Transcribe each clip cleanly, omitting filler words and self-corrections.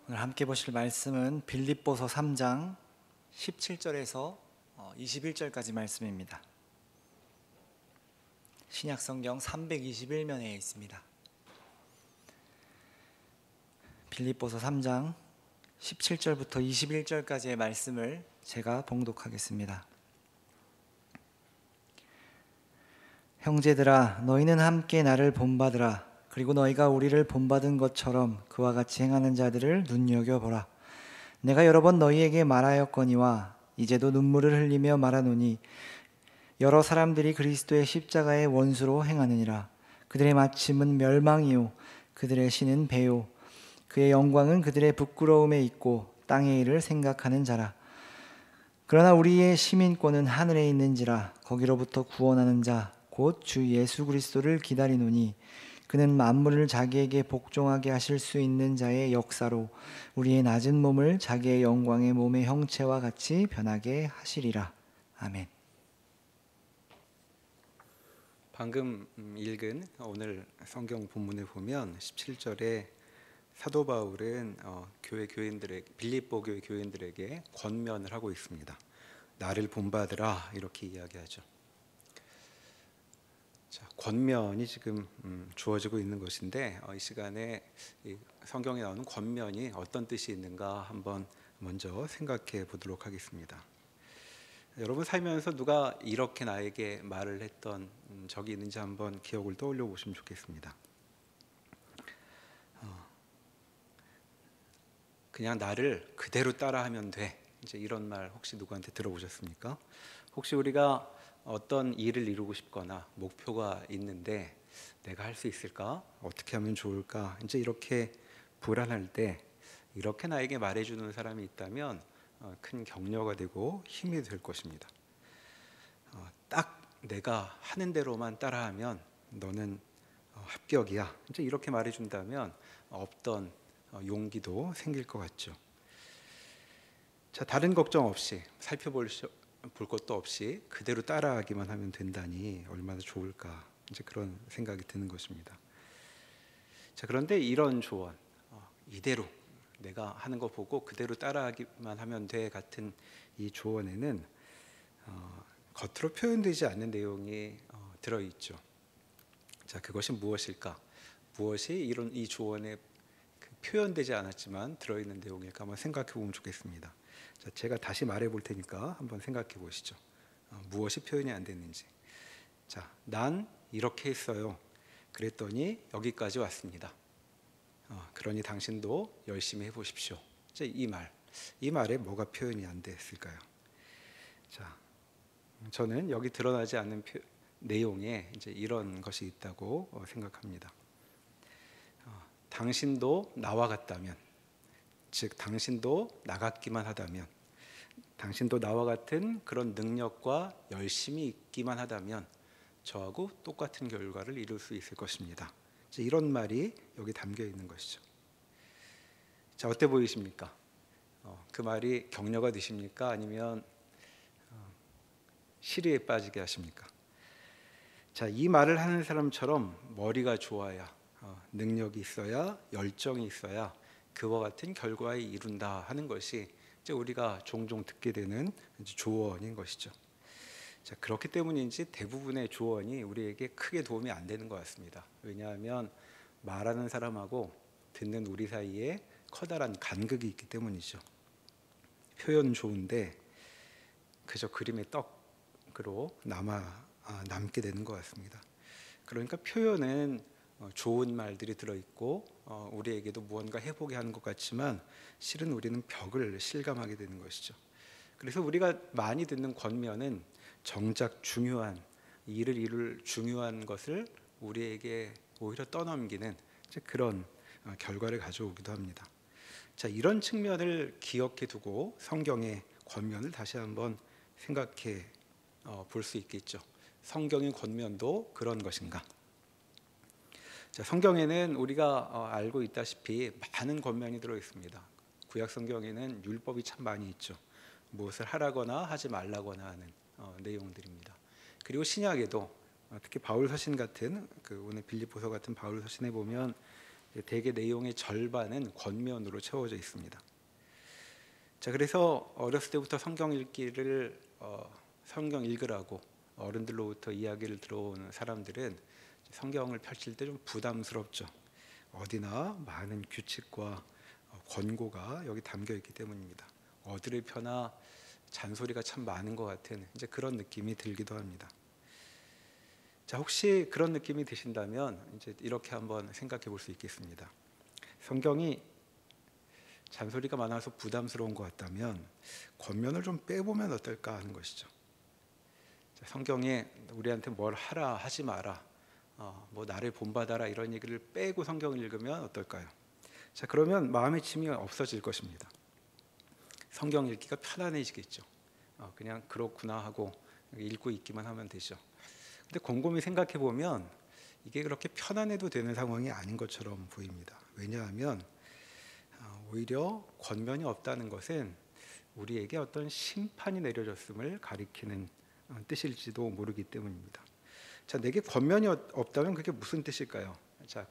오늘 함께 보실 말씀은 빌립보서 3장 17절에서 21절까지 말씀입니다. 신약성경 321면에 있습니다. 빌립보서 3장 17절부터 21절까지의 말씀을 제가 봉독하겠습니다. 형제들아, 너희는 함께 나를 본받으라. 그리고 너희가 우리를 본받은 것처럼 그와 같이 행하는 자들을 눈여겨보라. 내가 여러 번 너희에게 말하였거니와 이제도 눈물을 흘리며 말하노니 여러 사람들이 그리스도의 십자가의 원수로 행하느니라. 그들의 마침은 멸망이요 그들의 신은 배요 그의 영광은 그들의 부끄러움에 있고 땅의 일을 생각하는 자라. 그러나 우리의 시민권은 하늘에 있는지라. 거기로부터 구원하는 자 곧 주 예수 그리스도를 기다리노니 그는 만물을 자기에게 복종하게 하실 수 있는 자의 역사로 우리의 낮은 몸을 자기의 영광의 몸의 형체와 같이 변하게 하시리라. 아멘. 방금 읽은 오늘 성경 본문에 보면 17절에 사도 바울은 빌립보 교회 교인들에게 권면을 하고 있습니다. 나를 본받으라 이렇게 이야기하죠. 자, 권면이 지금 주어지고 있는 것인데 이 시간에 이 성경에 나오는 권면이 어떤 뜻이 있는가 한번 먼저 생각해 보도록 하겠습니다. 여러분 살면서 누가 이렇게 나에게 말을 했던 적이 있는지 한번 기억을 떠올려 보시면 좋겠습니다. 그냥 나를 그대로 따라하면 돼. 이제 이런 말 혹시 누구한테 들어보셨습니까? 혹시 우리가 어떤 일을 이루고 싶거나 목표가 있는데 내가 할 수 있을까? 어떻게 하면 좋을까? 이제 이렇게 불안할 때 이렇게 나에게 말해주는 사람이 있다면 큰 격려가 되고 힘이 될 것입니다. 딱 내가 하는 대로만 따라하면 너는 합격이야. 이제 이렇게 말해준다면 없던 용기도 생길 것 같죠. 자, 다른 걱정 없이 살펴볼 것도 없이 그대로 따라하기만 하면 된다니 얼마나 좋을까. 이제 그런 생각이 드는 것입니다. 자, 그런데 이런 조언, 이대로 내가 하는 거 보고 그대로 따라하기만 하면 돼 같은 이 조언에는 겉으로 표현되지 않는 내용이 들어있죠. 자, 그것이 무엇일까? 무엇이 이 조언에 표현되지 않았지만 들어있는 내용일까 한번 생각해 보면 좋겠습니다. 자, 제가 다시 말해 볼 테니까 한번 생각해 보시죠. 무엇이 표현이 안 됐는지. 자, 난 이렇게 했어요. 그랬더니 여기까지 왔습니다. 그러니 당신도 열심히 해보십시오. 이 말에 뭐가 표현이 안 됐을까요? 자, 저는 여기 드러나지 않는 내용에 이제 이런 것이 있다고 생각합니다. 당신도 나와 같다면, 즉 당신도 나 같기만 하다면, 당신도 나와 같은 그런 능력과 열심히 있기만 하다면 저하고 똑같은 결과를 이룰 수 있을 것입니다. 이런 말이 여기 담겨 있는 것이죠. 자, 어때 보이십니까? 그 말이 격려가 되십니까? 아니면 시리에 빠지게 하십니까? 자, 이 말을 하는 사람처럼 머리가 좋아야, 능력이 있어야, 열정이 있어야 그와 같은 결과에 이룬다 하는 것이 이제 우리가 종종 듣게 되는 조언인 것이죠. 자, 그렇기 때문인지 대부분의 조언이 우리에게 크게 도움이 안 되는 것 같습니다. 왜냐하면 말하는 사람하고 듣는 우리 사이에 커다란 간극이 있기 때문이죠. 표현 좋은데 그저 그림의 떡으로 남게 되는 것 같습니다. 그러니까 표현은 좋은 말들이 들어있고 우리에게도 무언가 해보게 하는 것 같지만 실은 우리는 벽을 실감하게 되는 것이죠. 그래서 우리가 많이 듣는 권면은 정작 중요한 일을 이룰 중요한 것을 우리에게 오히려 떠넘기는 그런 결과를 가져오기도 합니다. 자, 이런 측면을 기억해 두고 성경의 권면을 다시 한번 생각해 볼 수 있겠죠. 성경의 권면도 그런 것인가? 자, 성경에는 우리가 알고 있다시피 많은 권면이 들어 있습니다. 구약 성경에는 율법이 참 많이 있죠. 무엇을 하라거나 하지 말라거나 하는 내용들입니다. 그리고 신약에도 특히 바울 서신 같은 오늘 빌립보서 같은 바울 서신에 보면 대개 내용의 절반은 권면으로 채워져 있습니다. 자, 그래서 어렸을 때부터 성경 읽기를 성경 읽으라고 어른들로부터 이야기를 들어오는 사람들은 성경을 펼칠 때 좀 부담스럽죠. 어디나 많은 규칙과 권고가 여기 담겨 있기 때문입니다. 어디를 펴나 잔소리가 참 많은 것 같은 이제 그런 느낌이 들기도 합니다. 자, 혹시 그런 느낌이 드신다면 이제 이렇게 한번 생각해 볼 수 있겠습니다. 성경이 잔소리가 많아서 부담스러운 것 같다면 권면을 좀 빼보면 어떨까 하는 것이죠. 자, 성경에 우리한테 뭘 하라 하지 마라, 뭐 나를 본받아라 이런 얘기를 빼고 성경을 읽으면 어떨까요? 자, 그러면 마음의 짐이 없어질 것입니다. 성경 읽기가 편안해지겠죠. 그냥 그렇구나 하고 읽고 있기만 하면 되죠. 근데 곰곰이 생각해 보면 이게 그렇게 편안해도 되는 상황이 아닌 것처럼 보입니다. 왜냐하면 오히려 권면이 없다는 것은 우리에게 어떤 심판이 내려졌음을 가리키는 뜻일지도 모르기 때문입니다. 자, 내게 권면이 없다면 그게 무슨 뜻일까요? 자,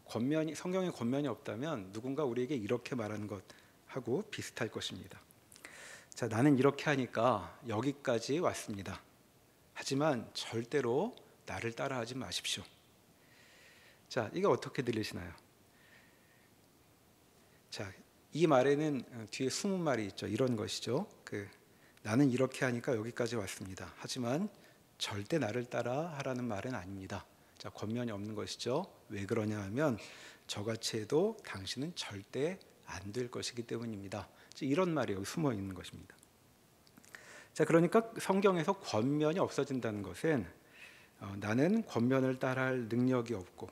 권면이 성경에 권면이 없다면 누군가 우리에게 이렇게 말하는 것하고 비슷할 것입니다. 자, 나는 이렇게 하니까 여기까지 왔습니다. 하지만 절대로 나를 따라하지 마십시오. 자, 이게 어떻게 들리시나요? 자, 이 말에는 뒤에 숨은 말이 있죠. 이런 것이죠. 나는 이렇게 하니까 여기까지 왔습니다. 하지만 절대 나를 따라 하라는 말은 아닙니다. 자, 권면이 없는 것이죠. 왜 그러냐 하면 저같이 해도 당신은 절대 안 될 것이기 때문입니다. 이런 말이 여기 숨어 있는 것입니다. 자, 그러니까 성경에서 권면이 없어진다는 것은 나는 권면을 따라할 능력이 없고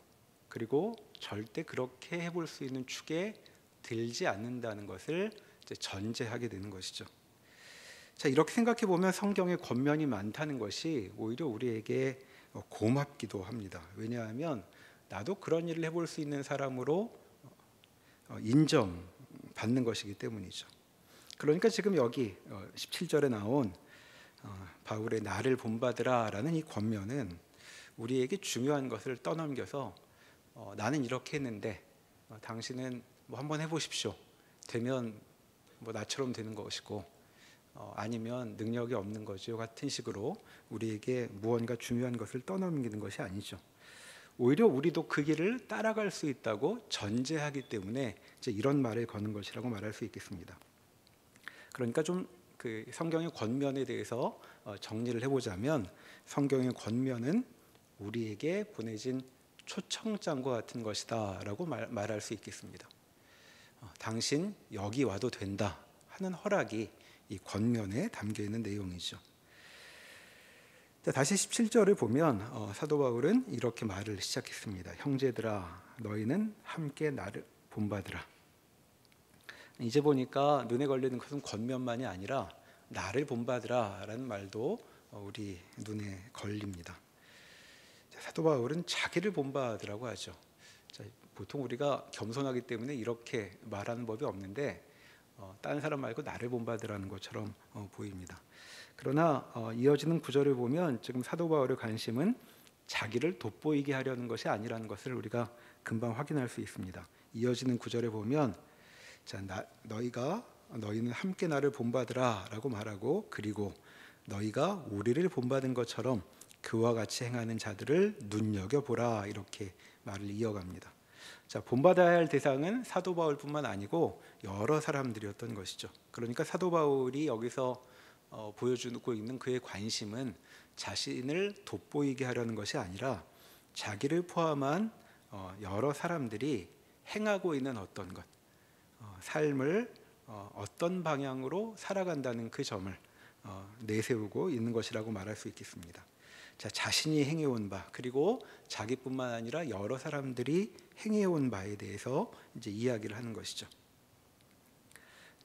그리고 절대 그렇게 해볼 수 있는 축에 들지 않는다는 것을 이제 전제하게 되는 것이죠. 자, 이렇게 생각해 보면 성경에 권면이 많다는 것이 오히려 우리에게 고맙기도 합니다. 왜냐하면 나도 그런 일을 해볼 수 있는 사람으로 인정받는 것이기 때문이죠. 그러니까 지금 여기 17절에 나온 바울의 나를 본받으라라는 이 권면은 우리에게 중요한 것을 떠넘겨서 나는 이렇게 했는데 당신은 뭐 한번 해보십시오. 되면 뭐 나처럼 되는 것이고 아니면 능력이 없는 거죠 같은 식으로 우리에게 무언가 중요한 것을 떠넘기는 것이 아니죠. 오히려 우리도 그 길을 따라갈 수 있다고 전제하기 때문에 이제 이런 말을 거는 것이라고 말할 수 있겠습니다. 그러니까 좀 성경의 권면에 대해서 정리를 해보자면 성경의 권면은 우리에게 보내진 초청장과 같은 것이다라고 말할 수 있겠습니다. 당신 여기 와도 된다 하는 허락이 이 권면에 담겨 있는 내용이죠. 자, 다시 17절을 보면 사도 바울은 이렇게 말을 시작했습니다. 형제들아, 너희는 함께 나를 본받으라. 이제 보니까 눈에 걸리는 것은 권면만이 아니라 나를 본받으라라는 말도 우리 눈에 걸립니다. 사도 바울은 자기를 본받으라고 하죠. 자, 보통 우리가 겸손하기 때문에 이렇게 말하는 법이 없는데 다른 사람 말고 나를 본받으라는 것처럼 보입니다. 그러나 이어지는 구절을 보면 지금 사도 바울의 관심은 자기를 돋보이게 하려는 것이 아니라는 것을 우리가 금방 확인할 수 있습니다. 이어지는 구절에 보면 자, 너희는 함께 나를 본받으라라고 말하고 그리고 너희가 우리를 본받은 것처럼 그와 같이 행하는 자들을 눈여겨보라 이렇게 말을 이어갑니다. 자, 본받아야 할 대상은 사도 바울뿐만 아니고 여러 사람들이었던 것이죠. 그러니까 사도 바울이 여기서 보여주고 있는 그의 관심은 자신을 돋보이게 하려는 것이 아니라 자기를 포함한 여러 사람들이 행하고 있는 어떤 것, 삶을 어떤 방향으로 살아간다는 그 점을 내세우고 있는 것이라고 말할 수 있겠습니다. 자, 자신이 행해온 바 그리고 자기뿐만 아니라 여러 사람들이 행해온 바에 대해서 이제 이야기를 하는 것이죠.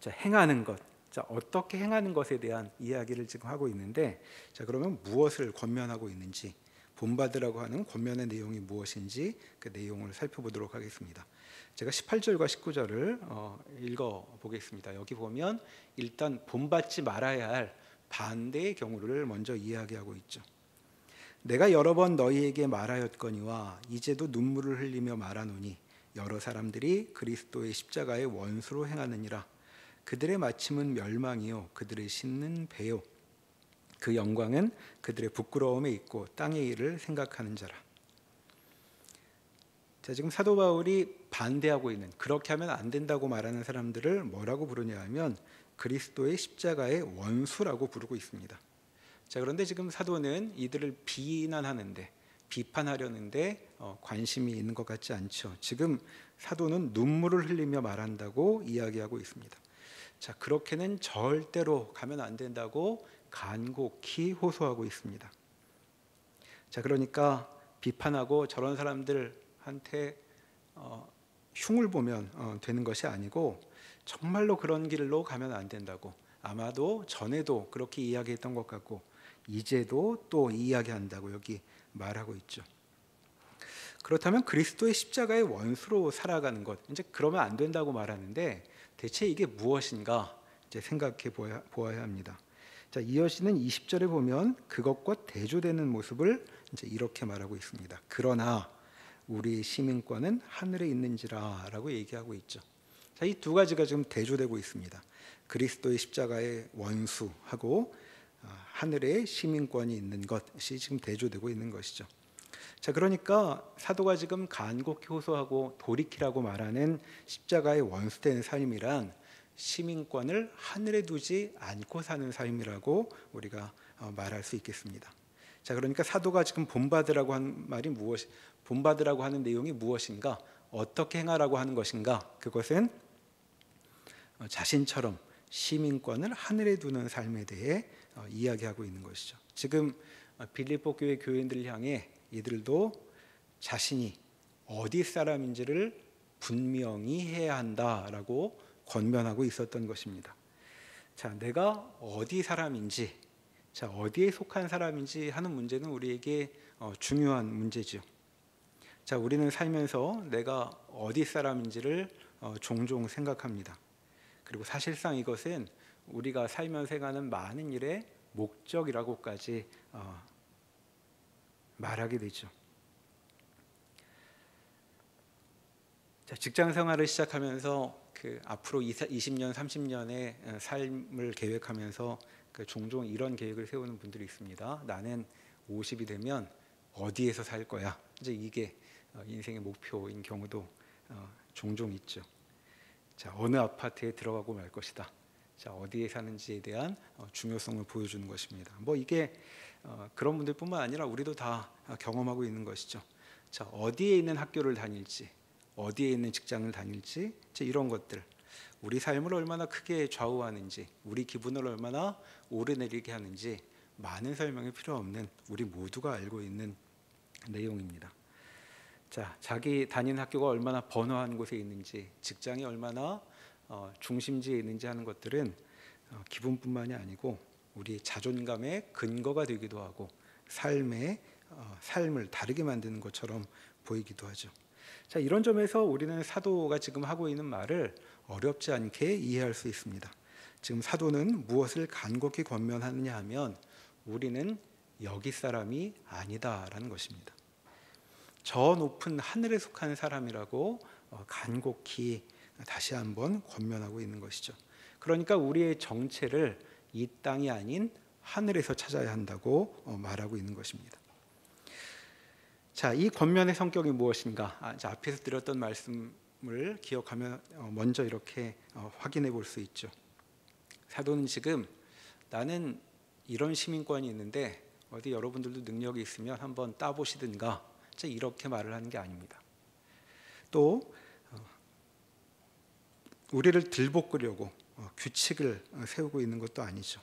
자, 행하는 것, 자, 어떻게 행하는 것에 대한 이야기를 지금 하고 있는데, 자, 그러면 무엇을 권면하고 있는지, 본받으라고 하는 권면의 내용이 무엇인지 그 내용을 살펴보도록 하겠습니다. 제가 18절과 19절을 읽어보겠습니다. 여기 보면 일단 본받지 말아야 할 반대의 경우를 먼저 이야기하고 있죠. 내가 여러 번 너희에게 말하였거니와 이제도 눈물을 흘리며 말하노니 여러 사람들이 그리스도의 십자가의 원수로 행하느니라. 그들의 마침은 멸망이요 그들의 신은 배요 그 영광은 그들의 부끄러움에 있고 땅의 일을 생각하는 자라. 자, 지금 사도 바울이 반대하고 있는, 그렇게 하면 안 된다고 말하는 사람들을 뭐라고 부르냐 하면 그리스도의 십자가의 원수라고 부르고 있습니다. 자, 그런데 지금 사도는 이들을 비난하는데, 비판하려는데 관심이 있는 것 같지 않죠. 지금 사도는 눈물을 흘리며 말한다고 이야기하고 있습니다. 자, 그렇게는 절대로 가면 안 된다고 간곡히 호소하고 있습니다. 자, 그러니까 비판하고 저런 사람들한테 흉을 보면 되는 것이 아니고 정말로 그런 길로 가면 안 된다고, 아마도 전에도 그렇게 이야기했던 것 같고 이제도 또 이야기한다고 여기 말하고 있죠. 그렇다면 그리스도의 십자가의 원수로 살아가는 것, 이제 그러면 안 된다고 말하는데 대체 이게 무엇인가 이제 생각해 보아야 합니다. 자, 이어지는 20절에 보면 그것과 대조되는 모습을 이제 이렇게 말하고 있습니다. 그러나 우리 시민권은 하늘에 있는지라라고 얘기하고 있죠. 자, 이 두 가지가 지금 대조되고 있습니다. 그리스도의 십자가의 원수하고 하늘에 시민권이 있는 것이 지금 대조되고 있는 것이죠. 자, 그러니까 사도가 지금 간곡히 호소하고 돌이키라고 말하는 십자가의 원수된 삶이란 시민권을 하늘에 두지 않고 사는 삶이라고 우리가 말할 수 있겠습니다. 자, 그러니까 사도가 지금 본받으라고 하는 말이 본받으라고 하는 내용이 무엇인가? 어떻게 행하라고 하는 것인가? 그것은 자신처럼 시민권을 하늘에 두는 삶에 대해 이야기하고 있는 것이죠. 지금 빌립보 교회 교인들을 향해 이들도 자신이 어디 사람인지를 분명히 해야 한다라고 권면하고 있었던 것입니다. 자, 내가 어디 사람인지, 자, 어디에 속한 사람인지 하는 문제는 우리에게 중요한 문제죠. 자, 우리는 살면서 내가 어디 사람인지를 종종 생각합니다. 그리고 사실상 이것은 우리가 살면서 행하는 많은 일의 목적이라고까지 말하게 되죠. 자, 직장 생활을 시작하면서 앞으로 20년, 30년의 삶을 계획하면서 종종 이런 계획을 세우는 분들이 있습니다. 나는 50이 되면 어디에서 살 거야. 이제 이게 인생의 목표인 경우도 종종 있죠. 자, 어느 아파트에 들어가고 말 것이다. 자, 어디에 사는지에 대한 중요성을 보여주는 것입니다. 뭐 이게 그런 분들뿐만 아니라 우리도 다 경험하고 있는 것이죠. 자, 어디에 있는 학교를 다닐지, 어디에 있는 직장을 다닐지, 이런 것들 우리 삶을 얼마나 크게 좌우하는지, 우리 기분을 얼마나 오르내리게 하는지 많은 설명이 필요 없는 우리 모두가 알고 있는 내용입니다. 자, 자기 다니는 학교가 얼마나 번화한 곳에 있는지, 직장이 얼마나 중심지에 있는지 하는 것들은 기분뿐만이 아니고 우리 자존감의 근거가 되기도 하고 삶을 다르게 만드는 것처럼 보이기도 하죠. 자, 이런 점에서 우리는 사도가 지금 하고 있는 말을 어렵지 않게 이해할 수 있습니다. 지금 사도는 무엇을 간곡히 권면하느냐 하면 우리는 여기 사람이 아니다라는 것입니다. 저 높은 하늘에 속한 사람이라고 간곡히 다시 한번 권면하고 있는 것이죠. 그러니까 우리의 정체를 이 땅이 아닌 하늘에서 찾아야 한다고 말하고 있는 것입니다. 자, 이 권면의 성격이 무엇인가? 앞에서 드렸던 말씀을 기억하면 먼저 이렇게 확인해 볼 수 있죠. 사도는 지금 나는 이런 시민권이 있는데 어디 여러분들도 능력이 있으면 한번 따보시든가, 이렇게 말을 하는 게 아닙니다. 또 우리를 들볶으려고 규칙을 세우고 있는 것도 아니죠.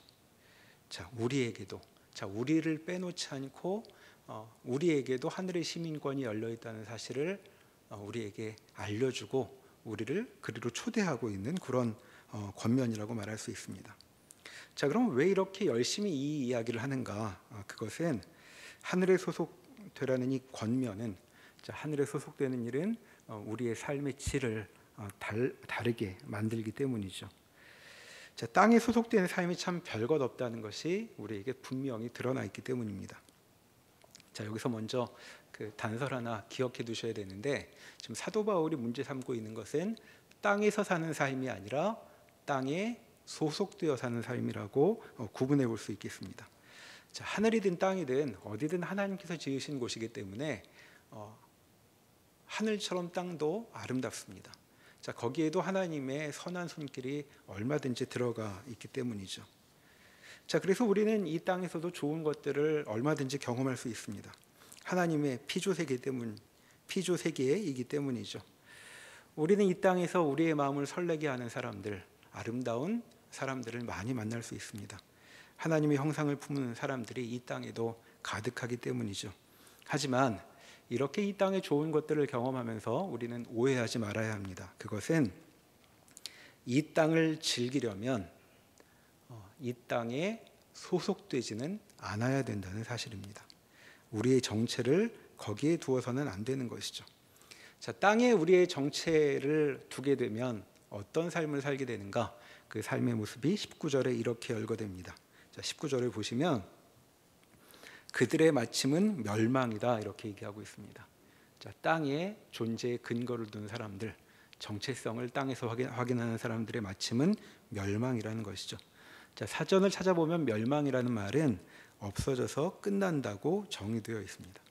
자, 우리에게도, 우리를 빼놓지 않고 우리에게도 하늘의 시민권이 열려 있다는 사실을 우리에게 알려주고 우리를 그리로 초대하고 있는 그런 권면이라고 말할 수 있습니다. 자, 그럼 왜 이렇게 열심히 이 이야기를 하는가? 그것은 하늘에 소속되라는 이 권면은, 하늘에 소속되는 일은 우리의 삶의 질을 다르게 만들기 때문이죠. 자, 땅에 소속된 삶이 참 별것 없다는 것이 우리에게 분명히 드러나 있기 때문입니다. 자, 여기서 먼저 그 단서 하나 기억해 두셔야 되는데, 지금 사도 바울이 문제 삼고 있는 것은 땅에서 사는 삶이 아니라 땅에 소속되어 사는 삶이라고 구분해 볼 수 있겠습니다. 자, 하늘이든 땅이든 어디든 하나님께서 지으신 곳이기 때문에 하늘처럼 땅도 아름답습니다. 자, 거기에도 하나님의 선한 손길이 얼마든지 들어가 있기 때문이죠. 자, 그래서 우리는 이 땅에서도 좋은 것들을 얼마든지 경험할 수 있습니다. 하나님의 피조세계이기 때문이죠. 우리는 이 땅에서 우리의 마음을 설레게 하는 사람들, 아름다운 사람들을 많이 만날 수 있습니다. 하나님의 형상을 품은 사람들이 이 땅에도 가득하기 때문이죠. 하지만 이렇게 이 땅의 좋은 것들을 경험하면서 우리는 오해하지 말아야 합니다. 그것은 이 땅을 즐기려면 이 땅에 소속되지는 않아야 된다는 사실입니다. 우리의 정체를 거기에 두어서는 안 되는 것이죠. 자, 땅에 우리의 정체를 두게 되면 어떤 삶을 살게 되는가? 그 삶의 모습이 19절에 이렇게 열거됩니다. 자, 19절을 보시면 그들의 마침은 멸망이다 이렇게 얘기하고 있습니다. 자, 땅에 존재의 근거를 둔 사람들, 정체성을 땅에서 확인하는 사람들의 마침은 멸망이라는 것이죠. 자, 사전을 찾아보면 멸망이라는 말은 없어져서 끝난다고 정의되어 있습니다.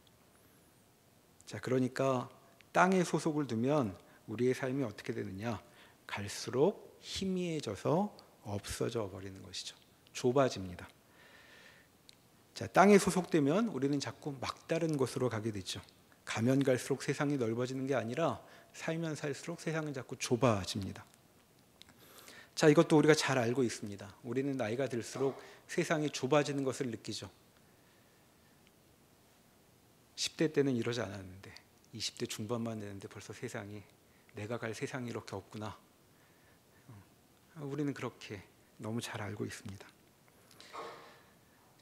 자, 그러니까 땅에 소속을 두면 우리의 삶이 어떻게 되느냐? 갈수록 희미해져서 없어져 버리는 것이죠. 좁아집니다. 자, 땅에 소속되면 우리는 자꾸 막다른 곳으로 가게 되죠. 가면 갈수록 세상이 넓어지는 게 아니라 살면 살수록 세상은 자꾸 좁아집니다. 자, 이것도 우리가 잘 알고 있습니다. 우리는 나이가 들수록 세상이 좁아지는 것을 느끼죠. 10대 때는 이러지 않았는데 20대 중반만 되는데 벌써 세상이, 내가 갈 세상이 이렇게 없구나. 우리는 그렇게 너무 잘 알고 있습니다.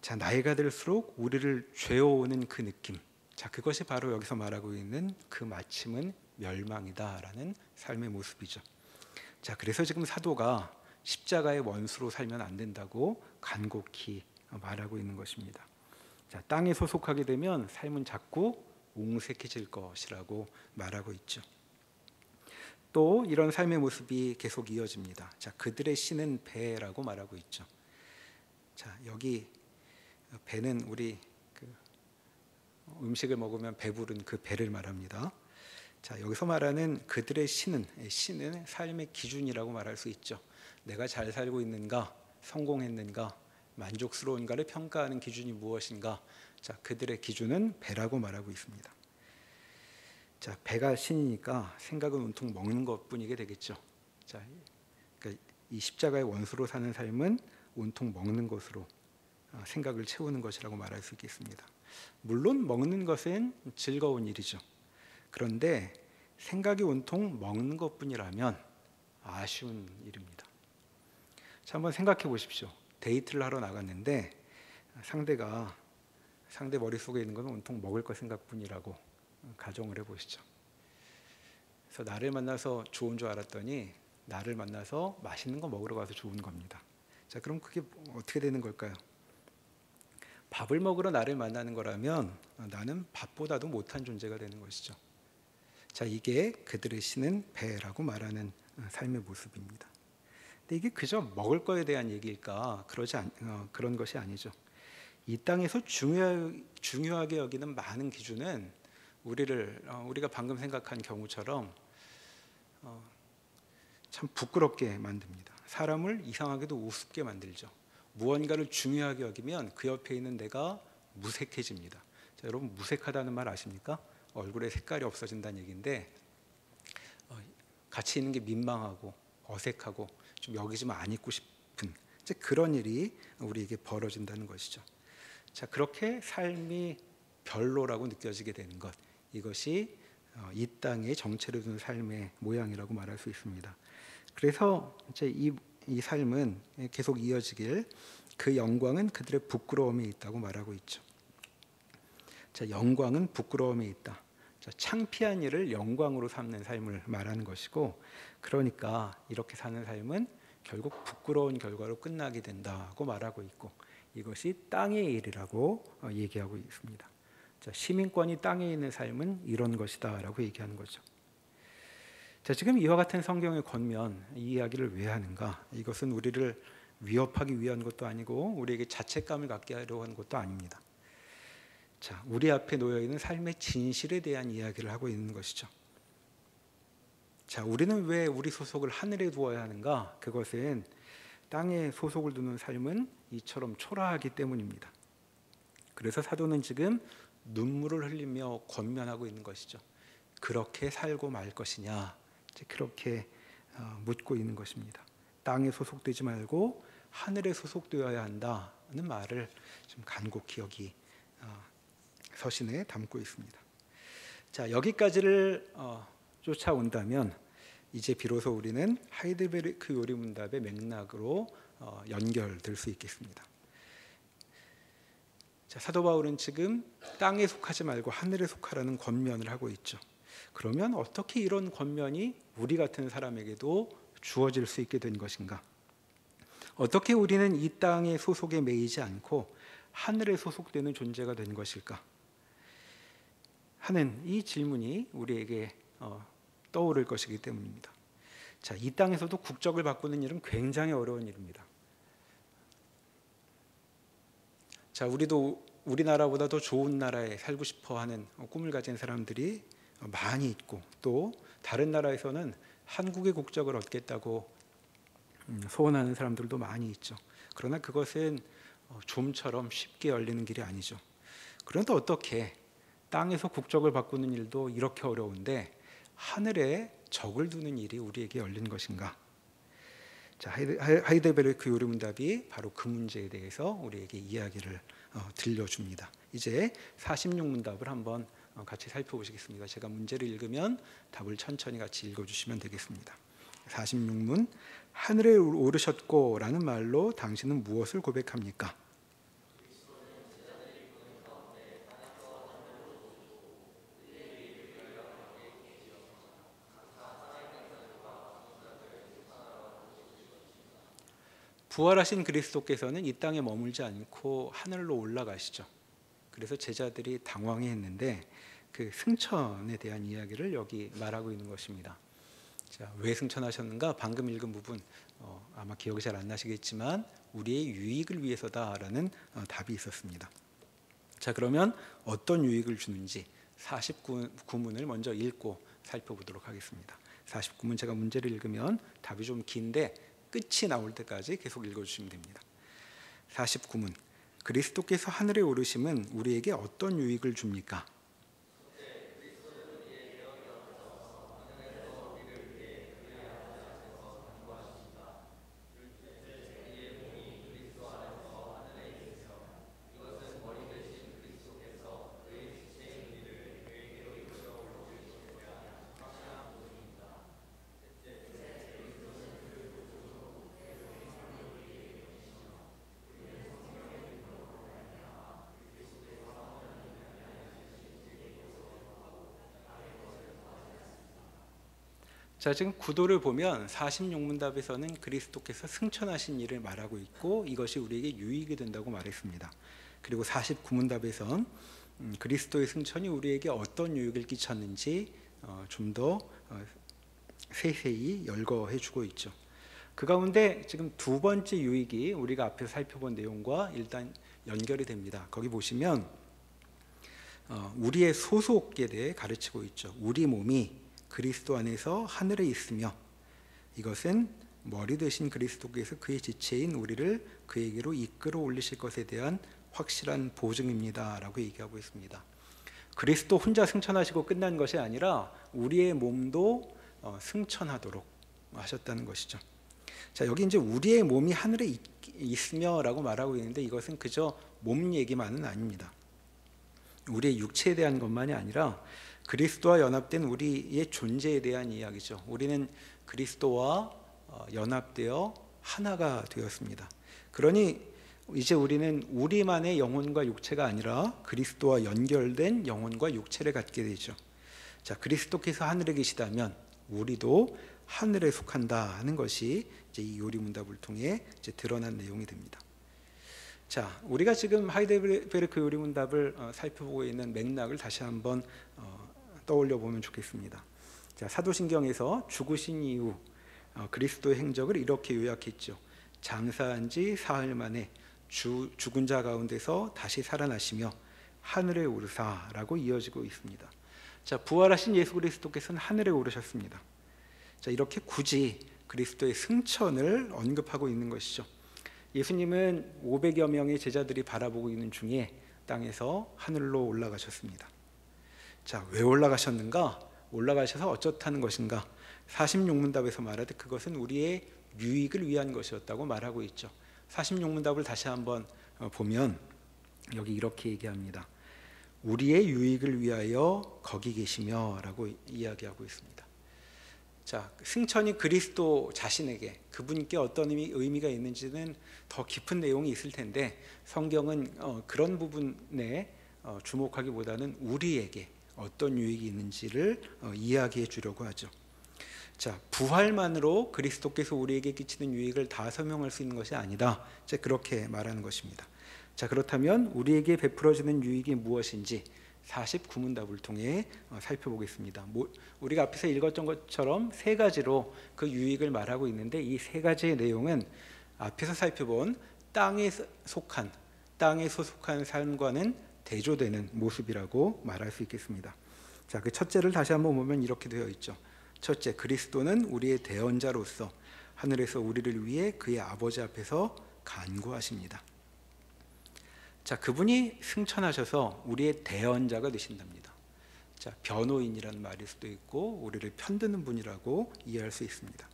자, 나이가 들수록 우리를 죄어오는 그 느낌, 자, 그것이 바로 여기서 말하고 있는 그 마침은 멸망이다라는 삶의 모습이죠. 자, 그래서 지금 사도가 십자가의 원수로 살면 안 된다고 간곡히 말하고 있는 것입니다. 자, 땅에 소속하게 되면 삶은 자꾸 옹색해질 것이라고 말하고 있죠. 또 이런 삶의 모습이 계속 이어집니다. 자, 그들의 신은 배라고 말하고 있죠. 자, 여기 배는 우리 음식을 먹으면 배부른 그 배를 말합니다. 자, 여기서 말하는 그들의 신은 삶의 기준이라고 말할 수 있죠. 내가 잘 살고 있는가, 성공했는가, 만족스러운가를 평가하는 기준이 무엇인가? 자, 그들의 기준은 배라고 말하고 있습니다. 자, 배가 신이니까 생각은 온통 먹는 것뿐이게 되겠죠. 자, 그러니까 이 십자가의 원수로 사는 삶은 온통 먹는 것으로 생각을 채우는 것이라고 말할 수 있겠습니다. 물론 먹는 것은 즐거운 일이죠. 그런데 생각이 온통 먹는 것뿐이라면 아쉬운 일입니다. 자, 한번 생각해 보십시오. 데이트를 하러 나갔는데 상대 머릿속에 있는 것은 온통 먹을 것 생각뿐이라고 가정을 해보시죠. 그래서 나를 만나서 좋은 줄 알았더니 나를 만나서 맛있는 거 먹으러 가서 좋은 겁니다. 자, 그럼 그게 어떻게 되는 걸까요? 밥을 먹으러 나를 만나는 거라면 나는 밥보다도 못한 존재가 되는 것이죠. 자, 이게 그들의 신은 배라고 말하는 삶의 모습입니다. 근데 이게 그저 먹을 거에 대한 얘기일까? 그런 것이 아니죠. 이 땅에서 중요하게 여기는 많은 기준은 우리가 방금 생각한 경우처럼 참 부끄럽게 만듭니다. 사람을 이상하게도 우습게 만들죠. 무언가를 중요하게 여기면 그 옆에 있는 내가 무색해집니다. 자, 여러분, 무색하다는 말 아십니까? 얼굴에 색깔이 없어진다는 얘기인데, 같이 있는 게 민망하고 어색하고 좀 여기 좀 안 있고 싶은 그런 일이 우리에게 벌어진다는 것이죠. 자, 그렇게 삶이 별로라고 느껴지게 되는 것, 이것이 이 땅의 정체를 둔 삶의 모양이라고 말할 수 있습니다. 그래서 이제 이 삶은 계속 이어지길, 그 영광은 그들의 부끄러움에 있다고 말하고 있죠. 자, 영광은 부끄러움에 있다. 자, 창피한 일을 영광으로 삼는 삶을 말하는 것이고, 그러니까 이렇게 사는 삶은 결국 부끄러운 결과로 끝나게 된다고 말하고 있고, 이것이 땅의 일이라고 얘기하고 있습니다. 자, 시민권이 땅에 있는 삶은 이런 것이다라고 얘기하는 거죠. 자, 지금 이와 같은 성경의 권면, 이 이야기를 왜 하는가? 이것은 우리를 위협하기 위한 것도 아니고 우리에게 자책감을 갖게 하려고 하는 것도 아닙니다. 자, 우리 앞에 놓여 있는 삶의 진실에 대한 이야기를 하고 있는 것이죠. 자, 우리는 왜 우리 소속을 하늘에 두어야 하는가? 그것은 땅에 소속을 두는 삶은 이처럼 초라하기 때문입니다. 그래서 사도는 지금 눈물을 흘리며 권면하고 있는 것이죠. 그렇게 살고 말 것이냐? 그렇게 묻고 있는 것입니다. 땅에 소속되지 말고 하늘에 소속되어야 한다는 말을 좀 간곡히 여기 서신에 담고 있습니다. 자, 여기까지를 쫓아온다면 이제 비로소 우리는 하이델베르크 요리문답의 맥락으로 연결될 수 있겠습니다. 자, 사도 바울은 지금 땅에 속하지 말고 하늘에 속하라는 권면을 하고 있죠. 그러면 어떻게 이런 권면이 우리 같은 사람에게도 주어질 수 있게 된 것인가? 어떻게 우리는 이 땅의 소속에 매이지 않고 하늘에 소속되는 존재가 된 것일까? 하는 이 질문이 우리에게 떠오를 것이기 때문입니다. 자, 이 땅에서도 국적을 바꾸는 일은 굉장히 어려운 일입니다. 자, 우리도 우리나라보다 더 좋은 나라에 살고 싶어하는 꿈을 가진 사람들이 많이 있고, 또 다른 나라에서는 한국의 국적을 얻겠다고 소원하는 사람들도 많이 있죠. 그러나 그것은 좀처럼 쉽게 열리는 길이 아니죠. 그런데 어떻게 땅에서 국적을 바꾸는 일도 이렇게 어려운데 하늘에 적을 두는 일이 우리에게 열린 것인가? 자, 하이델베르크 요리문답이 바로 그 문제에 대해서 우리에게 이야기를 들려줍니다. 이제 46문답을 한번 같이 살펴보시겠습니다. 제가 문제를 읽으면 답을 천천히 같이 읽어주시면 되겠습니다. 46문, 하늘에 오르셨고 라는 말로 당신은 무엇을 고백합니까? 부활하신 그리스도께서는 이 땅에 머물지 않고 하늘로 올라가시죠. 그래서 제자들이 당황했는데 그 승천에 대한 이야기를 여기 말하고 있는 것입니다. 자, 왜 승천하셨는가? 방금 읽은 부분 아마 기억이 잘 안 나시겠지만 우리의 유익을 위해서다라는 답이 있었습니다. 자, 그러면 어떤 유익을 주는지 49문을 먼저 읽고 살펴보도록 하겠습니다. 49문 제가 문제를 읽으면 답이 좀 긴데 끝이 나올 때까지 계속 읽어주시면 됩니다. 49문, 그리스도께서 하늘에 오르심은 우리에게 어떤 유익을 줍니까? 자, 지금 구도를 보면 46문답에서는 그리스도께서 승천하신 일을 말하고 있고 이것이 우리에게 유익이 된다고 말했습니다. 그리고 49문답에선 그리스도의 승천이 우리에게 어떤 유익을 끼쳤는지 좀 더 세세히 열거해 주고 있죠. 그 가운데 지금 두 번째 유익이 우리가 앞에서 살펴본 내용과 일단 연결이 됩니다. 거기 보시면 우리의 소속에 대해 가르치고 있죠. 우리 몸이 그리스도 안에서 하늘에 있으며 이것은 머리 되신 그리스도께서 그의 지체인 우리를 그에게로 이끌어 올리실 것에 대한 확실한 보증입니다 라고 얘기하고 있습니다. 그리스도 혼자 승천하시고 끝난 것이 아니라 우리의 몸도 승천하도록 하셨다는 것이죠. 자, 여기 이제 우리의 몸이 하늘에 있으며 라고 말하고 있는데 이것은 그저 몸 얘기만은 아닙니다. 우리의 육체에 대한 것만이 아니라 그리스도와 연합된 우리의 존재에 대한 이야기죠. 우리는 그리스도와 연합되어 하나가 되었습니다. 그러니 이제 우리는 우리만의 영혼과 육체가 아니라 그리스도와 연결된 영혼과 육체를 갖게 되죠. 자, 그리스도께서 하늘에 계시다면 우리도 하늘에 속한다 하는 것이 이제 이 요리문답을 통해 이제 드러난 내용이 됩니다. 자, 우리가 지금 하이델베르크 요리문답을 살펴보고 있는 맥락을 다시 한번 떠올려 보면 좋겠습니다. 자, 사도신경에서 죽으신 이후 그리스도의 행적을 이렇게 요약했죠. 장사한 지 사흘 만에 죽은 자 가운데서 다시 살아나시며 하늘에 오르사라고 이어지고 있습니다. 자, 부활하신 예수 그리스도께서는 하늘에 오르셨습니다. 자, 이렇게 굳이 그리스도의 승천을 언급하고 있는 것이죠. 예수님은 500여 명의 제자들이 바라보고 있는 중에 땅에서 하늘로 올라가셨습니다. 자, 왜 올라가셨는가? 올라가셔서 어쩌다는 것인가? 46문답에서 말하되 그것은 우리의 유익을 위한 것이었다고 말하고 있죠. 46문답을 다시 한번 보면 여기 이렇게 얘기합니다. 우리의 유익을 위하여 거기 계시며 라고 이야기하고 있습니다. 자, 승천이 그리스도 자신에게, 그분께 어떤 의미가 있는지는 더 깊은 내용이 있을 텐데 성경은 그런 부분에 주목하기보다는 우리에게 어떤 유익이 있는지를 이야기해 주려고 하죠. 자, 부활만으로 그리스도께서 우리에게 끼치는 유익을 다 설명할 수 있는 것이 아니다. 이제 그렇게 말하는 것입니다. 자, 그렇다면 우리에게 베풀어지는 유익이 무엇인지 49문답을 통해 살펴보겠습니다. 우리가 앞에서 읽었던 것처럼 세 가지로 그 유익을 말하고 있는데 이 세 가지의 내용은 앞에서 살펴본 땅에 속한 삶과는 대조되는 모습이라고 말할 수 있겠습니다. 자, 그 첫째를 다시 한번 보면 이렇게 되어 있죠. 첫째, 그리스도는 우리의 대언자로서 하늘에서 우리를 위해 그의 아버지 앞에서 간구하십니다. 자, 그분이 승천하셔서 우리의 대언자가 되신답니다. 자, 변호인이라는 말일 수도 있고 우리를 편드는 분이라고 이해할 수 있습니다.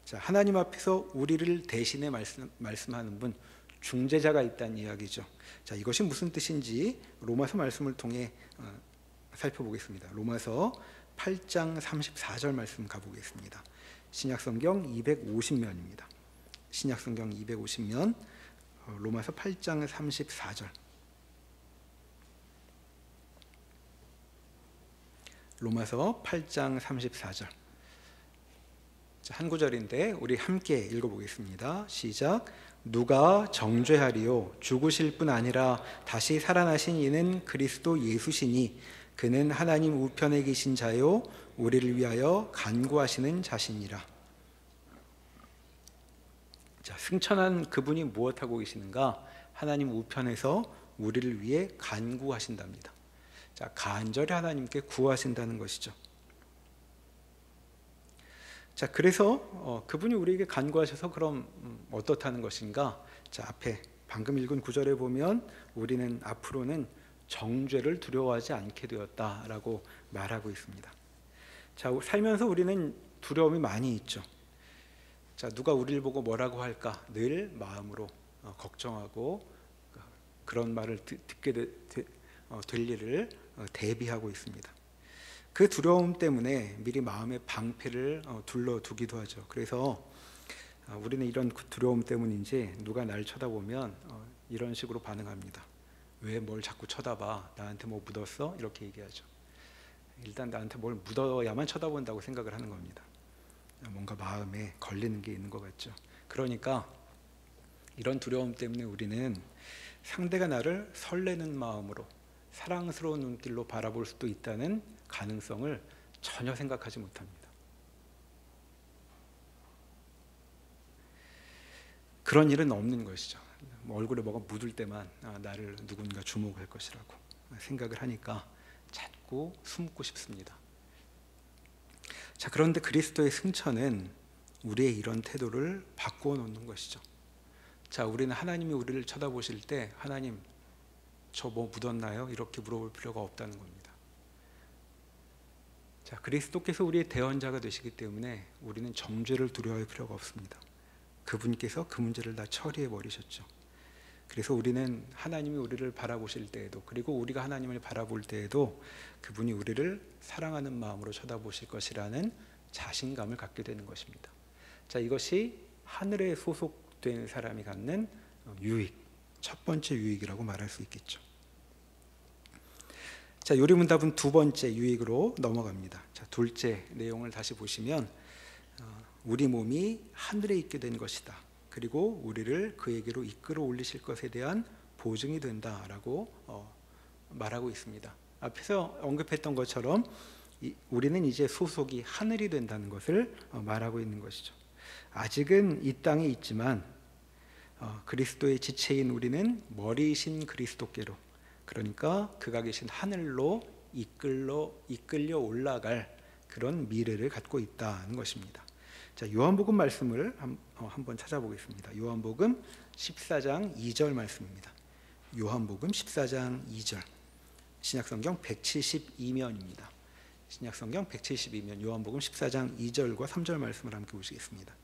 자, 하나님 앞에서 우리를 대신해 말씀하는 분, 중재자가 있다는 이야기죠. 자, 이것이 무슨 뜻인지 로마서 말씀을 통해 살펴보겠습니다. 로마서 8장 34절 말씀 가보겠습니다. 신약성경 250면입니다. 신약성경 250면 로마서 8장 34절. 로마서 8장 34절. 자, 한 구절인데 우리 함께 읽어보겠습니다. 시작. 누가 정죄하리요? 죽으실 뿐 아니라 다시 살아나신 이는 그리스도 예수시니 그는 하나님 우편에 계신 자요 우리를 위하여 간구하시는 자시니라. 자, 승천한 그분이 무엇하고 계시는가? 하나님 우편에서 우리를 위해 간구하신답니다. 자, 간절히 하나님께 구하신다는 것이죠. 자, 그래서 그분이 우리에게 간구하셔서 그럼 어떻다는 것인가? 자, 앞에 방금 읽은 구절에 보면 우리는 앞으로는 정죄를 두려워하지 않게 되었다라고 말하고 있습니다. 자, 살면서 우리는 두려움이 많이 있죠. 자, 누가 우리를 보고 뭐라고 할까 늘 마음으로 걱정하고 그런 말을 듣게 될 일을 대비하고 있습니다. 그 두려움 때문에 미리 마음의 방패를 둘러두기도 하죠. 그래서 우리는 이런 두려움 때문인지 누가 날 쳐다보면 이런 식으로 반응합니다. 왜 뭘 자꾸 쳐다봐? 나한테 뭐 묻었어? 이렇게 얘기하죠. 일단 나한테 뭘 묻어야만 쳐다본다고 생각을 하는 겁니다. 뭔가 마음에 걸리는 게 있는 것 같죠. 그러니까 이런 두려움 때문에 우리는 상대가 나를 설레는 마음으로 사랑스러운 눈길로 바라볼 수도 있다는 가능성을 전혀 생각하지 못합니다. 그런 일은 없는 것이죠. 얼굴에 뭐가 묻을 때만 나를 누군가 주목할 것이라고 생각을 하니까 자꾸 숨고 싶습니다. 자, 그런데 그리스도의 승천은 우리의 이런 태도를 바꾸어 놓는 것이죠. 자, 우리는 하나님이 우리를 쳐다보실 때 하나님 저 뭐 묻었나요? 이렇게 물어볼 필요가 없다는 겁니다. 자, 그리스도께서 우리의 대언자가 되시기 때문에 우리는 정죄를 두려워할 필요가 없습니다. 그분께서 그 문제를 다 처리해 버리셨죠. 그래서 우리는 하나님이 우리를 바라보실 때에도 그리고 우리가 하나님을 바라볼 때에도 그분이 우리를 사랑하는 마음으로 쳐다보실 것이라는 자신감을 갖게 되는 것입니다. 자, 이것이 하늘에 소속된 사람이 갖는 유익, 첫 번째 유익이라고 말할 수 있겠죠. 자, 요리문답은 두 번째 유익으로 넘어갑니다. 자, 둘째 내용을 다시 보시면 우리 몸이 하늘에 있게 된 것이다. 그리고 우리를 그에게로 이끌어 올리실 것에 대한 보증이 된다라고 말하고 있습니다. 앞에서 언급했던 것처럼 우리는 이제 소속이 하늘이 된다는 것을 말하고 있는 것이죠. 아직은 이 땅에 있지만 그리스도의 지체인 우리는 머리이신 그리스도께로, 그러니까 그가 계신 하늘로 이끌려 올라갈 그런 미래를 갖고 있다는 것입니다. 자, 요한복음 말씀을 한번 찾아보겠습니다. 요한복음 14장 2절 말씀입니다. 요한복음 14장 2절, 신약성경 172면입니다. 신약성경 172면 요한복음 14장 2절과 3절 말씀을 함께 보시겠습니다.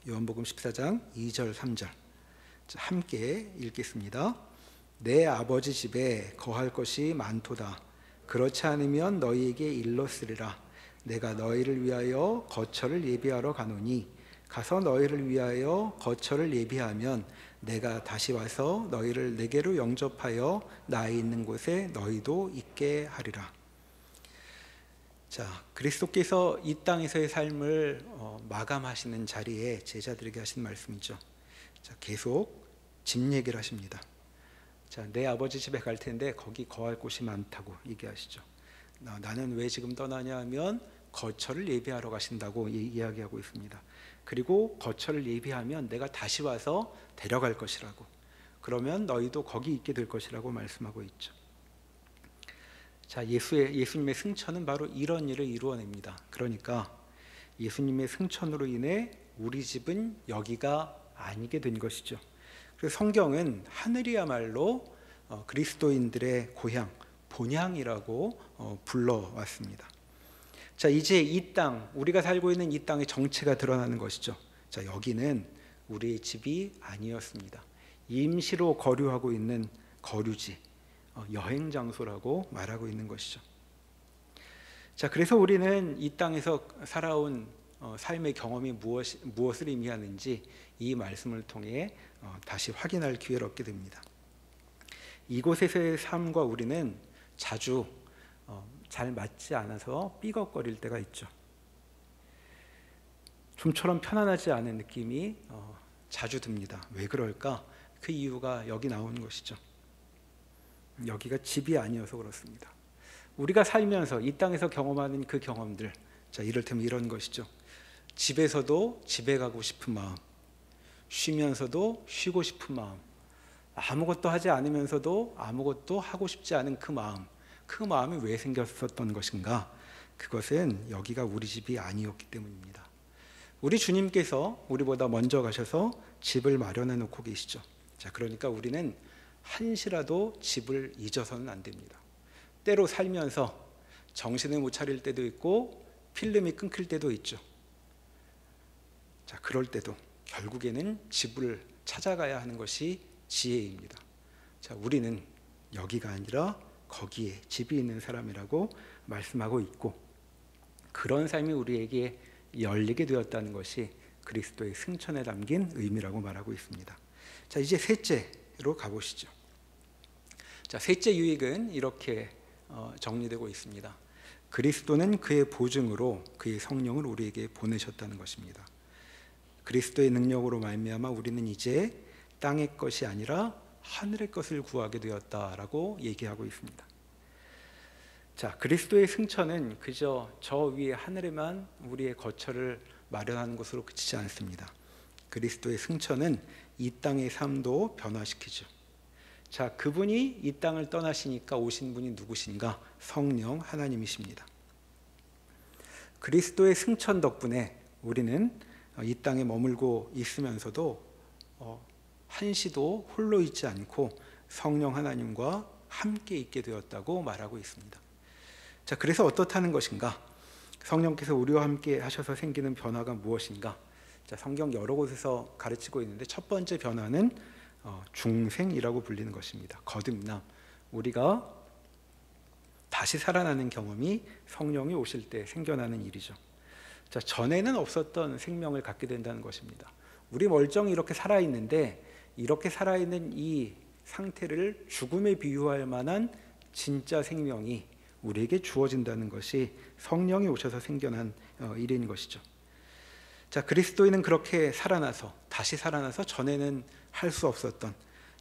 요한복음 14장 2절 3절 함께 읽겠습니다. 내 아버지 집에 거할 것이 많도다. 그렇지 않으면 너희에게 일렀으리라. 내가 너희를 위하여 거처를 예비하러 가노니 가서 너희를 위하여 거처를 예비하면 내가 다시 와서 너희를 내게로 영접하여 나에 있는 곳에 너희도 있게 하리라. 자, 그리스도께서 이 땅에서의 삶을 마감하시는 자리에 제자들에게 하신 말씀이죠. 자, 계속 집 얘기를 하십니다. 자, 내 아버지 집에 갈 텐데 거기 거할 곳이 많다고 얘기하시죠. 나는 왜 지금 떠나냐 하면 거처를 예비하러 가신다고 이야기하고 있습니다. 그리고 거처를 예비하면 내가 다시 와서 데려갈 것이라고, 그러면 너희도 거기 있게 될 것이라고 말씀하고 있죠. 자, 예수님의 승천은 바로 이런 일을 이루어냅니다. 그러니까 예수님의 승천으로 인해 우리 집은 여기가 아니게 된 것이죠. 그래서 성경은 하늘이야말로 그리스도인들의 고향, 본향이라고 불러왔습니다. 자, 이제 이 땅, 우리가 살고 있는 이 땅의 정체가 드러나는 것이죠. 자, 여기는 우리의 집이 아니었습니다. 임시로 거류하고 있는 거류지, 여행 장소라고 말하고 있는 것이죠. 자, 그래서 우리는 이 땅에서 살아온 삶의 경험이 무엇을 의미하는지 이 말씀을 통해 다시 확인할 기회를 얻게 됩니다. 이곳에서의 삶과 우리는 자주 잘 맞지 않아서 삐걱거릴 때가 있죠. 좀처럼 편안하지 않은 느낌이 자주 듭니다. 왜 그럴까? 그 이유가 여기 나오는 것이죠. 여기가 집이 아니어서 그렇습니다. 우리가 살면서 이 땅에서 경험하는 그 경험들, 자, 이를테면 이런 것이죠. 집에서도 집에 가고 싶은 마음, 쉬면서도 쉬고 싶은 마음, 아무것도 하지 않으면서도 아무것도 하고 싶지 않은 그 마음이 왜 생겼었던 것인가? 그것은 여기가 우리 집이 아니었기 때문입니다. 우리 주님께서 우리보다 먼저 가셔서 집을 마련해 놓고 계시죠. 자, 그러니까 우리는 한시라도 집을 잊어서는 안 됩니다. 때로 살면서 정신을 못 차릴 때도 있고 필름이 끊길 때도 있죠. 자, 그럴 때도 결국에는 집을 찾아가야 하는 것이 지혜입니다. 자, 우리는 여기가 아니라 거기에 집이 있는 사람이라고 말씀하고 있고, 그런 삶이 우리에게 열리게 되었다는 것이 그리스도의 승천에 담긴 의미라고 말하고 있습니다. 자, 이제 셋째로 가보시죠. 자, 셋째 유익은 이렇게 정리되고 있습니다. 그리스도는 그의 보증으로 그의 성령을 우리에게 보내셨다는 것입니다. 그리스도의 능력으로 말미암아 우리는 이제 땅의 것이 아니라 하늘의 것을 구하게 되었다라고 얘기하고 있습니다. 자, 그리스도의 승천은 그저 저 위에 하늘에만 우리의 거처를 마련하는 것으로 그치지 않습니다. 그리스도의 승천은 이 땅의 삶도 변화시키죠. 자, 그분이 이 땅을 떠나시니까 오신 분이 누구신가? 성령 하나님이십니다. 그리스도의 승천 덕분에 우리는 이 땅에 머물고 있으면서도 한시도 홀로 있지 않고 성령 하나님과 함께 있게 되었다고 말하고 있습니다. 자, 그래서 어떻다는 것인가? 성령께서 우리와 함께 하셔서 생기는 변화가 무엇인가? 자, 성경 여러 곳에서 가르치고 있는데 첫 번째 변화는 중생이라고 불리는 것입니다. 거듭남, 우리가 다시 살아나는 경험이 성령이 오실 때 생겨나는 일이죠. 자, 전에는 없었던 생명을 갖게 된다는 것입니다. 우리 멀쩡히 이렇게 살아있는데 이렇게 살아있는 이 상태를 죽음에 비유할 만한 진짜 생명이 우리에게 주어진다는 것이 성령이 오셔서 생겨난 일인 것이죠. 자, 그리스도인은 그렇게 살아나서 다시 살아나서 전에는 할 수 없었던,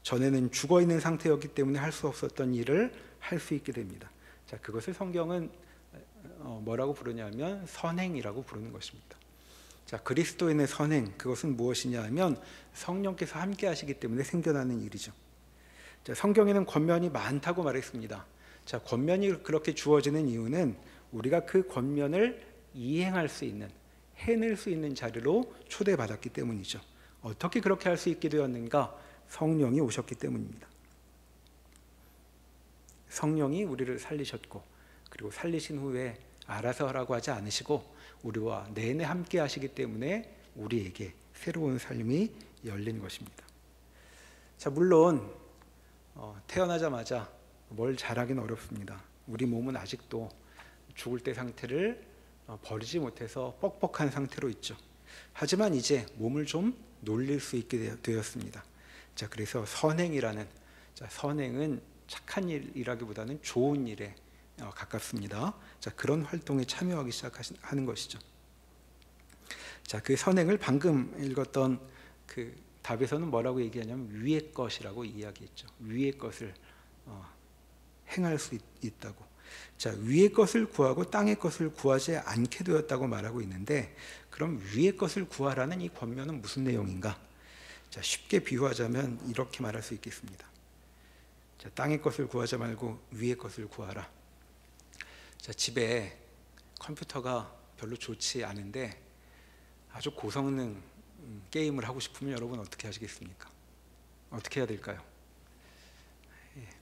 전에는 죽어 있는 상태였기 때문에 할 수 없었던 일을 할 수 있게 됩니다. 자, 그것을 성경은 뭐라고 부르냐면 선행이라고 부르는 것입니다. 자, 그리스도인의 선행, 그것은 무엇이냐 하면 성령께서 함께 하시기 때문에 생겨나는 일이죠. 자, 성경에는 권면이 많다고 말했습니다. 자, 권면이 그렇게 주어지는 이유는 우리가 그 권면을 이행할 수 있는, 해낼 수 있는 자리로 초대받았기 때문이죠. 어떻게 그렇게 할 수 있게 되었는가? 성령이 오셨기 때문입니다. 성령이 우리를 살리셨고, 그리고 살리신 후에 알아서 하라고 하지 않으시고 우리와 내내 함께 하시기 때문에 우리에게 새로운 삶이 열린 것입니다. 자, 물론 태어나자마자 뭘 잘하기는 어렵습니다. 우리 몸은 아직도 죽을 때 상태를 버리지 못해서 뻑뻑한 상태로 있죠. 하지만 이제 몸을 좀 놀릴 수 있게 되었습니다. 자, 그래서 선행이라는, 자, 선행은 착한 일이라기보다는 좋은 일에 가깝습니다. 자, 그런 활동에 참여하기 시작하는 것이죠. 자, 그 선행을 방금 읽었던 그 답에서는 뭐라고 얘기하냐면 위의 것이라고 이야기했죠. 위의 것을 행할 수 있다고. 자, 위의 것을 구하고 땅의 것을 구하지 않게 되었다고 말하고 있는데, 그럼 위의 것을 구하라는 이 권면은 무슨 내용인가? 자, 쉽게 비유하자면 이렇게 말할 수 있겠습니다. 자, 땅의 것을 구하지 말고 위의 것을 구하라. 자, 집에 컴퓨터가 별로 좋지 않은데 아주 고성능 게임을 하고 싶으면 여러분 어떻게 하시겠습니까? 어떻게 해야 될까요?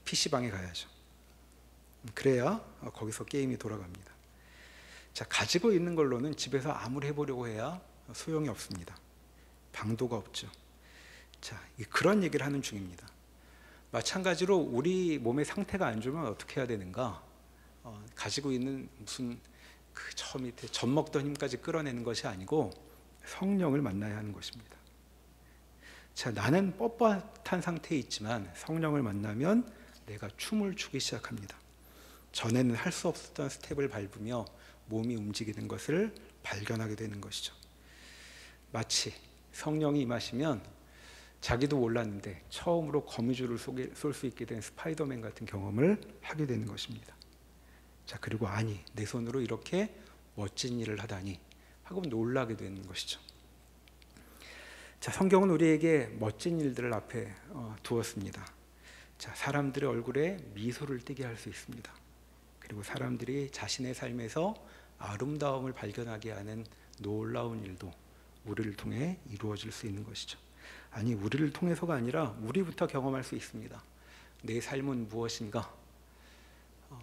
PC방에 가야죠. 그래야 거기서 게임이 돌아갑니다. 자, 가지고 있는 걸로는 집에서 아무리 해보려고 해야 소용이 없습니다. 방도가 없죠. 자, 그런 얘기를 하는 중입니다. 마찬가지로 우리 몸의 상태가 안 좋으면 어떻게 해야 되는가? 가지고 있는 무슨 그 저 밑에 젖 먹던 힘까지 끌어내는 것이 아니고 성령을 만나야 하는 것입니다. 자, 나는 뻣뻣한 상태에 있지만 성령을 만나면 내가 춤을 추기 시작합니다. 전에는 할 수 없었던 스텝을 밟으며 몸이 움직이는 것을 발견하게 되는 것이죠. 마치 성령이 임하시면 자기도 몰랐는데 처음으로 거미줄을 쏠 수 있게 된 스파이더맨 같은 경험을 하게 되는 것입니다. 자, 그리고 아니, 내 손으로 이렇게 멋진 일을 하다니 하고 놀라게 되는 것이죠. 자, 성경은 우리에게 멋진 일들을 앞에 두었습니다. 자, 사람들의 얼굴에 미소를 띠게 할 수 있습니다. 그리고 사람들이 자신의 삶에서 아름다움을 발견하게 하는 놀라운 일도 우리를 통해 이루어질 수 있는 것이죠. 아니, 우리를 통해서가 아니라 우리부터 경험할 수 있습니다. 내 삶은 무엇인가?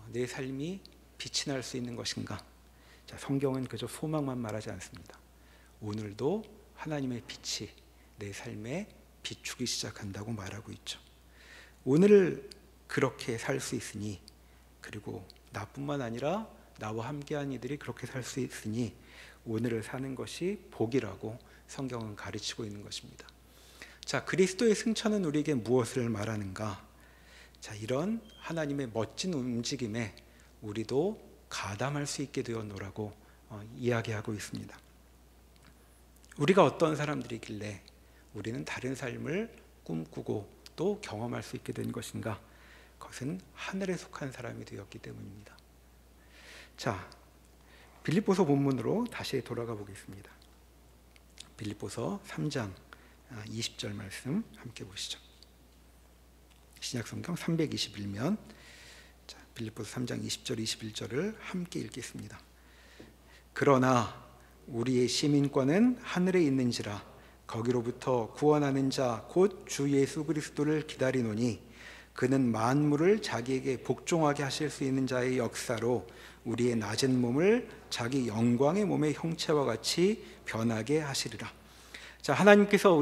내 삶이 빛이 날 수 있는 것인가? 자, 성경은 그저 소망만 말하지 않습니다. 오늘도 하나님의 빛이 내 삶에 비추기 시작한다고 말하고 있죠. 오늘 그렇게 살 수 있으니, 그리고 나뿐만 아니라 나와 함께한 이들이 그렇게 살 수 있으니 오늘을 사는 것이 복이라고 성경은 가르치고 있는 것입니다. 자, 그리스도의 승천은 우리에게 무엇을 말하는가? 자, 이런 하나님의 멋진 움직임에 우리도 가담할 수 있게 되었노라고 이야기하고 있습니다. 우리가 어떤 사람들이길래 우리는 다른 삶을 꿈꾸고 또 경험할 수 있게 된 것인가? 그것은 하늘에 속한 사람이 되었기 때문입니다. 자, 빌립보서 본문으로 다시 돌아가 보겠습니다. 빌립보서 3장 20절 말씀 함께 보시죠. 신약성경 321면 빌립보서 3장 20절 21절을 함께 읽겠습니다. 그러나 우리의 시민권은 하늘에 있는지라 거기로부터 구원하는 자 곧 주 예수 그리스도를 기다리노니 그는 만물을 자기에게 복종하게 하실 수 있는 자의 역사로 우리의 낮은 몸을 자기 영광의 몸의 형체와 같이 변하게 하시리라. 자, 하나님께서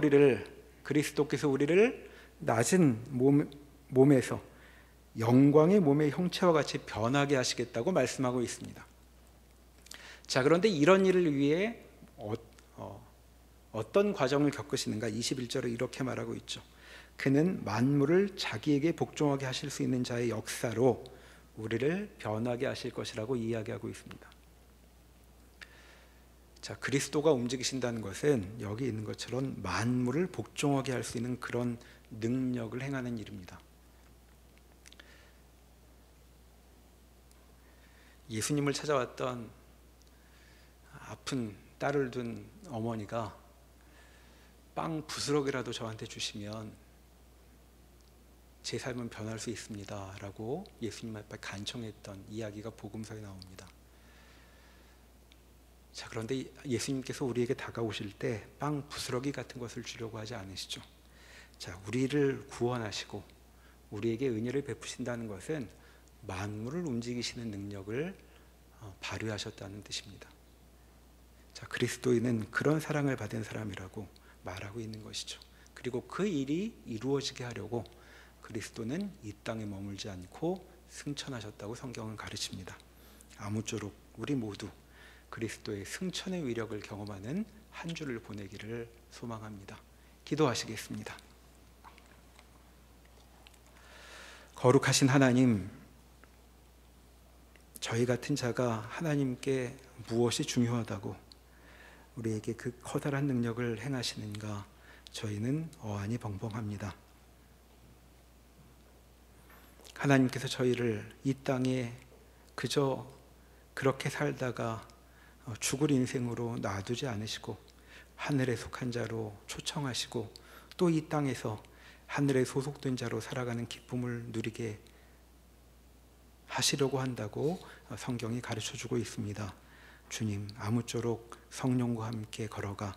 그리스도께서 우리를 낮은 몸에서 영광의 몸의 형체와 같이 변하게 하시겠다고 말씀하고 있습니다. 자, 그런데 이런 일을 위해 어떤 과정을 겪으시는가? 21절에 이렇게 말하고 있죠. 그는 만물을 자기에게 복종하게 하실 수 있는 자의 역사로 우리를 변하게 하실 것이라고 이야기하고 있습니다. 자, 그리스도가 움직이신다는 것은 여기 있는 것처럼 만물을 복종하게 할 수 있는 그런 능력을 행하는 일입니다. 예수님을 찾아왔던 아픈 딸을 둔 어머니가 빵 부스럭이라도 저한테 주시면 제 삶은 변할 수 있습니다 라고 예수님 앞에 간청했던 이야기가 복음서에 나옵니다. 자, 그런데 예수님께서 우리에게 다가오실 때 빵 부스러기 같은 것을 주려고 하지 않으시죠. 자, 우리를 구원하시고 우리에게 은혜를 베푸신다는 것은 만물을 움직이시는 능력을 발휘하셨다는 뜻입니다. 자, 그리스도인은 그런 사랑을 받은 사람이라고 말하고 있는 것이죠. 그리고 그 일이 이루어지게 하려고 그리스도는 이 땅에 머물지 않고 승천하셨다고 성경은 가르칩니다. 아무쪼록 우리 모두 그리스도의 승천의 위력을 경험하는 한 주를 보내기를 소망합니다. 기도하시겠습니다. 거룩하신 하나님, 저희 같은 자가 하나님께 무엇이 중요하다고 우리에게 그 커다란 능력을 행하시는가 저희는 어안이 벙벙합니다. 하나님께서 저희를 이 땅에 그저 그렇게 살다가 죽을 인생으로 놔두지 않으시고 하늘에 속한 자로 초청하시고 또 이 땅에서 하늘에 소속된 자로 살아가는 기쁨을 누리게 하시려고 한다고 성경이 가르쳐주고 있습니다. 주님, 아무쪼록 성령과 함께 걸어가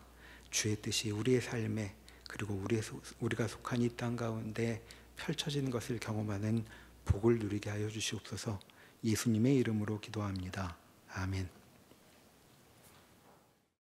주의 뜻이 우리의 삶에 그리고 우리가 속한 이 땅 가운데 펼쳐지는 것을 경험하는 복을 누리게 하여 주시옵소서. 예수님의 이름으로 기도합니다. 아멘.